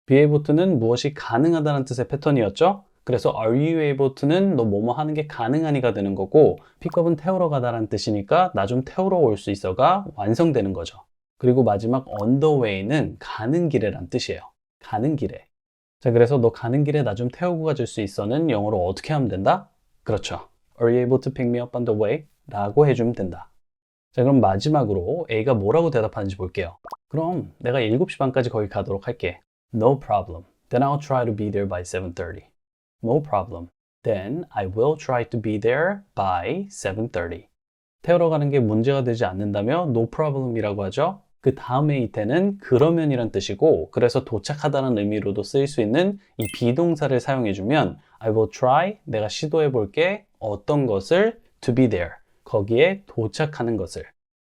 be able to는 무엇이 가능하다는 뜻의 패턴이었죠? 그래서 are you able to는 너 뭐뭐 하는 게 가능하니가 되는 거고 pickup은 태우러 가다라는 뜻이니까 나 좀 태우러 올 수 있어가 완성되는 거죠. 그리고 마지막 on the way는 가는 길에란 뜻이에요. 가는 길에. 자, 그래서 너 가는 길에 나 좀 태우고 가줄 수 있어는 영어로 어떻게 하면 된다? 그렇죠. Are you able to pick me up on the way? 라고 해주면 된다. 자, 그럼 마지막으로 A가 뭐라고 대답하는지 볼게요. 그럼 내가 7시 반까지 거기 가도록 할게. No problem. Then I'll try to be there by 7:30. No problem. Then I will try to be there by 7:30. 태우러 가는 게 문제가 되지 않는다며 no problem이라고 하죠. 그 다음에 이태는 그러면이란 뜻이고 그래서 도착하다는 의미로도 쓰일 수 있는 이 비동사를 사용해주면 I will try, 내가 시도해볼게 어떤 것을 to be there, 거기에 도착하는 것을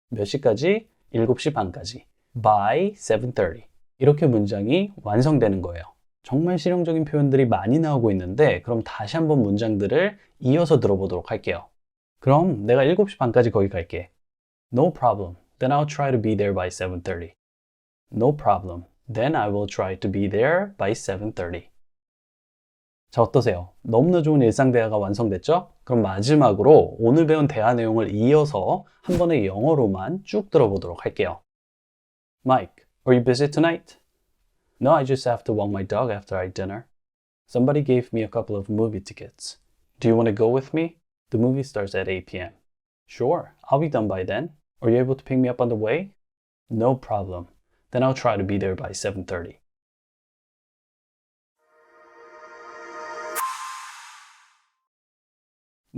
몇 시까지? 7시 반까지 by 7:30 이렇게 문장이 완성되는 거예요. 정말 실용적인 표현들이 많이 나오고 있는데 그럼 다시 한번 문장들을 이어서 들어보도록 할게요. 그럼 내가 7시 반까지 거기 갈게. No problem. Then I'll try to be there by 7:30. No problem. Then I will try to be there by 7:30. 자, 어떠세요? 너무나 좋은 일상 대화가 완성됐죠? 그럼 마지막으로 오늘 배운 대화 내용을 이어서 한 번에 영어로만 쭉 들어보도록 할게요. Mike, are you busy tonight? No, I just have to walk my dog after I eat dinner. Somebody gave me a couple of movie tickets. Do you want to go with me? The movie starts at 8 p.m. Sure, I'll be done by then. Are you able to pick me up on the way? No problem. Then I'll try to be there by 7:30.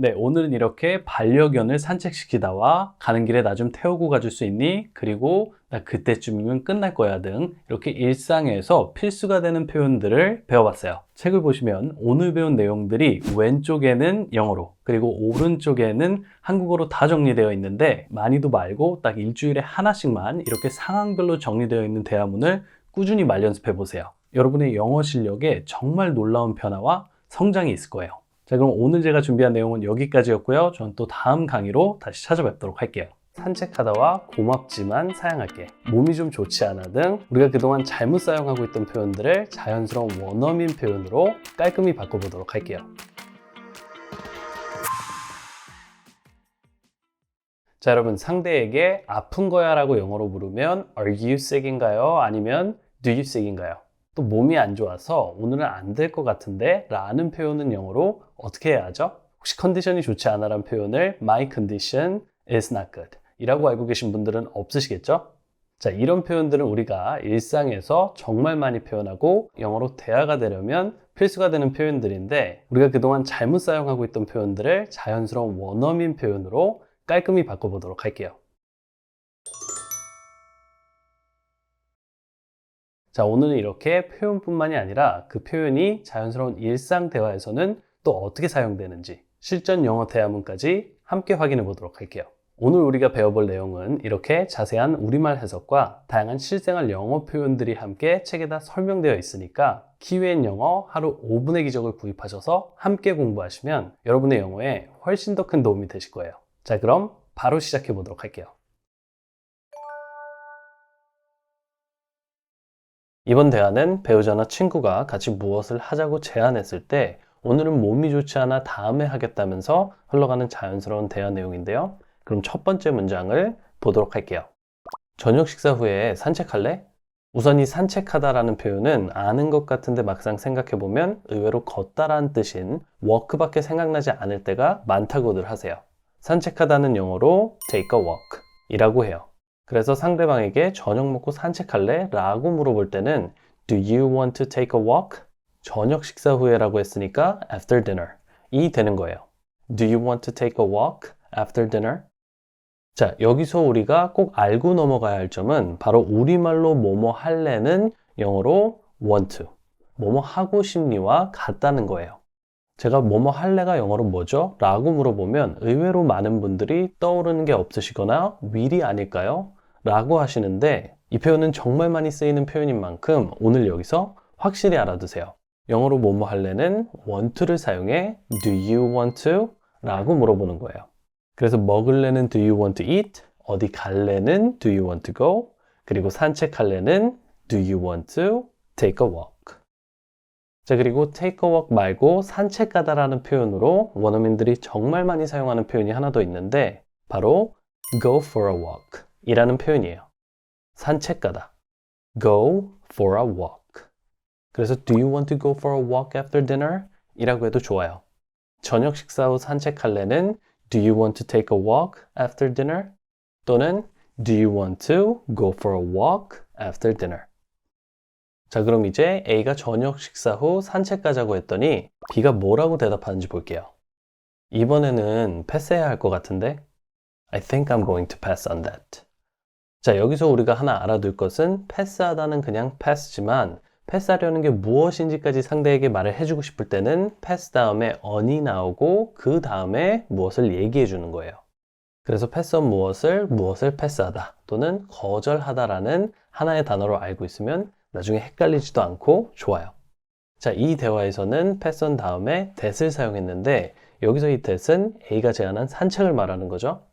네, 오늘은 이렇게 반려견을 산책시키다와 가는 길에 나 좀 태우고 가줄 수 있니? 그리고 나 그때쯤이면 끝날 거야 등 이렇게 일상에서 필수가 되는 표현들을 배워봤어요. 책을 보시면 오늘 배운 내용들이 왼쪽에는 영어로 그리고 오른쪽에는 한국어로 다 정리되어 있는데 많이도 말고 딱 일주일에 하나씩만 이렇게 상황별로 정리되어 있는 대화문을 꾸준히 말 연습해 보세요. 여러분의 영어 실력에 정말 놀라운 변화와 성장이 있을 거예요. 자, 그럼 오늘 제가 준비한 내용은 여기까지였고요. 저는 또 다음 강의로 다시 찾아뵙도록 할게요. 산책하다와 고맙지만 사양할게, 몸이 좀 좋지 않아 등 우리가 그동안 잘못 사용하고 있던 표현들을 자연스러운 원어민 표현으로 깔끔히 바꿔보도록 할게요. 자, 여러분, 상대에게 아픈 거야 라고 영어로 물으면 Are you sick인가요? 아니면 Do you sick인가요? 또 몸이 안 좋아서 오늘은 안 될 것 같은데 라는 표현은 영어로 어떻게 해야 하죠? 혹시 컨디션이 좋지 않아 라는 표현을 My condition is not good 이라고 알고 계신 분들은 없으시겠죠? 자, 이런 표현들은 우리가 일상에서 정말 많이 표현하고 영어로 대화가 되려면 필수가 되는 표현들인데 우리가 그동안 잘못 사용하고 있던 표현들을 자연스러운 원어민 표현으로 깔끔히 바꿔보도록 할게요. 자, 오늘은 이렇게 표현뿐만이 아니라 그 표현이 자연스러운 일상 대화에서는 또 어떻게 사용되는지 실전 영어 대화문까지 함께 확인해 보도록 할게요. 오늘 우리가 배워볼 내용은 이렇게 자세한 우리말 해석과 다양한 실생활 영어 표현들이 함께 책에다 설명되어 있으니까 키위엔 영어 하루 5분의 기적을 구입하셔서 함께 공부하시면 여러분의 영어에 훨씬 더 큰 도움이 되실 거예요. 자, 그럼 바로 시작해 보도록 할게요. 이번 대화는 배우자나 친구가 같이 무엇을 하자고 제안했을 때 오늘은 몸이 좋지 않아 다음에 하겠다면서 흘러가는 자연스러운 대화 내용인데요. 그럼 첫 번째 문장을 보도록 할게요. 저녁 식사 후에 산책할래? 우선 이 산책하다라는 표현은 아는 것 같은데 막상 생각해보면 의외로 걷다라는 뜻인 walk밖에 생각나지 않을 때가 많다고들 하세요. 산책하다는 영어로 take a walk 이라고 해요. 그래서 상대방에게 저녁 먹고 산책할래? 라고 물어볼 때는 Do you want to take a walk? 저녁 식사 후에 라고 했으니까 after dinner 이 되는 거예요. Do you want to take a walk after dinner? 자, 여기서 우리가 꼭 알고 넘어가야 할 점은 바로 우리말로 뭐뭐 할래는 영어로 want to, 뭐뭐 하고 싶니와 같다는 거예요. 제가 뭐뭐 할래가 영어로 뭐죠? 라고 물어보면 의외로 많은 분들이 떠오르는 게 없으시거나 will이 아닐까요? 라고 하시는데 이 표현은 정말 많이 쓰이는 표현인 만큼 오늘 여기서 확실히 알아두세요. 영어로 뭐뭐 할래는 want to를 사용해 Do you want to? 라고 물어보는 거예요. 그래서 먹을래는 Do you want to eat? 어디 갈래는 Do you want to go? 그리고 산책할래는 Do you want to take a walk? 자, 그리고 take a walk 말고 산책 가다라는 표현으로 원어민들이 정말 많이 사용하는 표현이 하나 더 있는데 바로 go for a walk 이라는 표현이에요. 산책 가다. go for a walk. 그래서 do you want to go for a walk after dinner? 이라고 해도 좋아요. 저녁 식사 후 산책할래는 Do you want to take a walk after dinner? 또는 Do you want to go for a walk after dinner? 자, 그럼 이제 A가 저녁 식사 후 산책 가자고 했더니 B가 뭐라고 대답하는지 볼게요. 이번에는 패스해야 할 것 같은데? I think I'm going to pass on that. 자, 여기서 우리가 하나 알아둘 것은 패스하다는 그냥 패스지만 패스하려는 게 무엇인지까지 상대에게 말을 해주고 싶을 때는 패스 다음에 on이 나오고 그 다음에 무엇을 얘기해 주는 거예요. 그래서 패스 on 무엇을 패스하다 또는 거절하다라는 하나의 단어로 알고 있으면 나중에 헷갈리지도 않고 좋아요. 자, 이 대화에서는 패스 on 다음에 that을 사용했는데 여기서 이 that은 A가 제안한 산책을 말하는 거죠.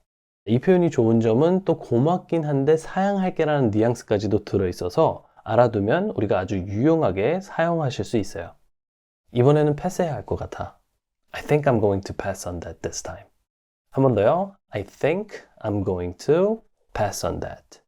이 표현이 좋은 점은 또 고맙긴 한데 사양할게라는 뉘앙스까지도 들어있어서 알아두면 우리가 아주 유용하게 사용하실 수 있어요. 이번에는 패스해야 할 것 같아. I think I'm going to pass on that this time. 한 번 더요. I think I'm going to pass on that.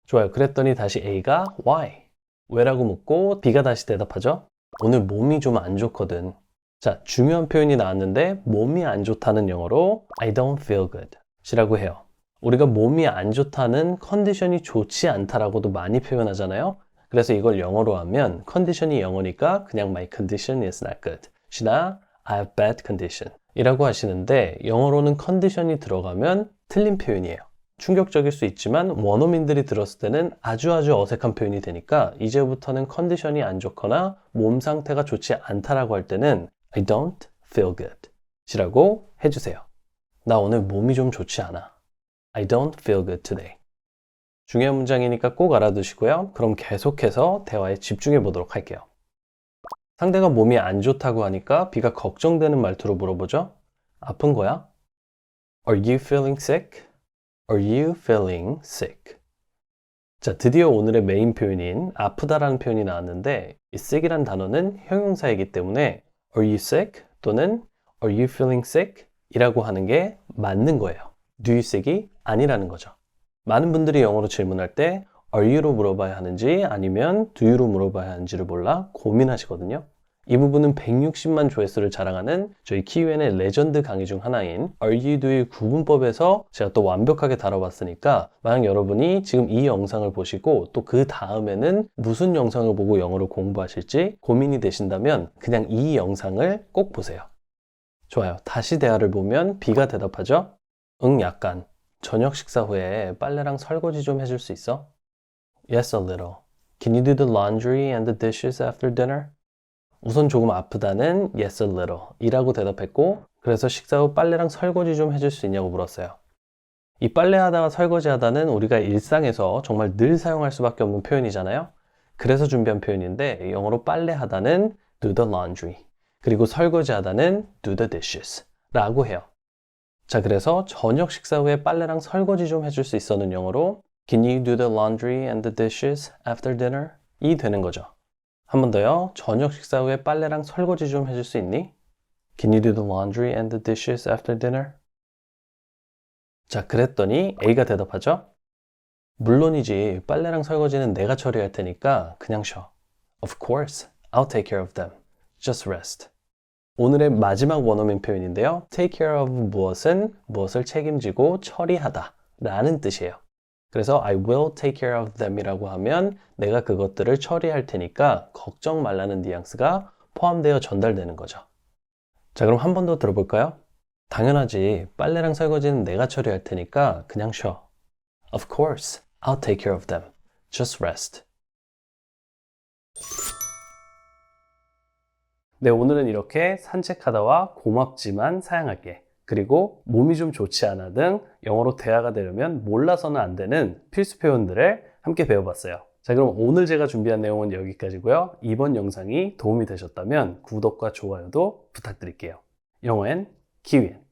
좋아요. 그랬더니 다시 A가 why? 왜라고 묻고 B가 다시 대답하죠. 오늘 몸이 좀 안 좋거든. 자, 중요한 표현이 나왔는데 몸이 안 좋다는 영어로 I don't feel good 이라고 해요. 우리가 몸이 안 좋다는 컨디션이 좋지 않다라고도 많이 표현하잖아요. 그래서 이걸 영어로 하면 컨디션이 영어니까 그냥 my condition is not good 시나 I have bad condition 이라고 하시는데 영어로는 컨디션이 들어가면 틀린 표현이에요. 충격적일 수 있지만 원어민들이 들었을 때는 아주 어색한 표현이 되니까 이제부터는 컨디션이 안 좋거나 몸 상태가 좋지 않다라고 할 때는 I don't feel good 이라고 해주세요. 나 오늘 몸이 좀 좋지 않아. I don't feel good today. 중요한 문장이니까 꼭 알아두시고요. 그럼 계속해서 대화에 집중해 보도록 할게요. 상대가 몸이 안 좋다고 하니까 B가 걱정되는 말투로 물어보죠. 아픈 거야? Are you feeling sick? Are you feeling sick? 자, 드디어 오늘의 메인 표현인 아프다라는 표현이 나왔는데 이 sick이란 단어는 형용사이기 때문에 Are you sick? 또는 Are you feeling sick? 이라고 하는 게 맞는 거예요. Do you sick이 아니라는 거죠. 많은 분들이 영어로 질문할 때 Are you로 물어봐야 하는지 아니면 Do you로 물어봐야 하는지를 몰라 고민하시거든요. 이 부분은 160만 조회수를 자랑하는 저희 키위엔의 레전드 강의 중 하나인 Are you, do you 구분법에서 제가 또 완벽하게 다뤄봤으니까 만약 여러분이 지금 이 영상을 보시고 또 그 다음에는 무슨 영상을 보고 영어를 공부하실지 고민이 되신다면 그냥 이 영상을 꼭 보세요. 좋아요. 다시 대화를 보면 B가 대답하죠. 응, 약간. 저녁 식사 후에 빨래랑 설거지 좀 해줄 수 있어? Yes, a little. Can you do the laundry and the dishes after dinner? 우선 조금 아프다는 yes, a little 이라고 대답했고 그래서 식사 후 빨래랑 설거지 좀 해줄 수 있냐고 물었어요. 이 빨래하다가 설거지하다는 우리가 일상에서 정말 늘 사용할 수밖에 없는 표현이잖아요. 그래서 준비한 표현인데 영어로 빨래하다는 do the laundry 그리고 설거지하다는 do the dishes 라고 해요. 자, 그래서 저녁 식사 후에 빨래랑 설거지 좀 해줄 수 있어는 영어로 Can you do the laundry and the dishes after dinner? 이 되는 거죠. 한 번 더요. 저녁 식사 후에 빨래랑 설거지 좀 해줄 수 있니? Can you do the laundry and the dishes after dinner? 자, 그랬더니 A가 대답하죠. 물론이지. 빨래랑 설거지는 내가 처리할 테니까 그냥 쉬어. Of course. I'll take care of them. Just rest. 오늘의 마지막 원어민 표현인데요. Take care of 무엇은 무엇을 책임지고 처리하다 라는 뜻이에요. 그래서 I will take care of them 이라고 하면 내가 그것들을 처리할 테니까 걱정 말라는 뉘앙스가 포함되어 전달되는 거죠. 자, 그럼 한 번 더 들어볼까요? 당연하지. 빨래랑 설거지는 내가 처리할 테니까 그냥 쉬어. Of course. I'll take care of them. Just rest. 네, 오늘은 이렇게 산책하다와 고맙지만 사양할게. 그리고 몸이 좀 좋지 않아 등 영어로 대화가 되려면 몰라서는 안 되는 필수 표현들을 함께 배워봤어요. 자, 그럼 오늘 제가 준비한 내용은 여기까지고요. 이번 영상이 도움이 되셨다면 구독과 좋아요도 부탁드릴게요. 영어엔 키위엔.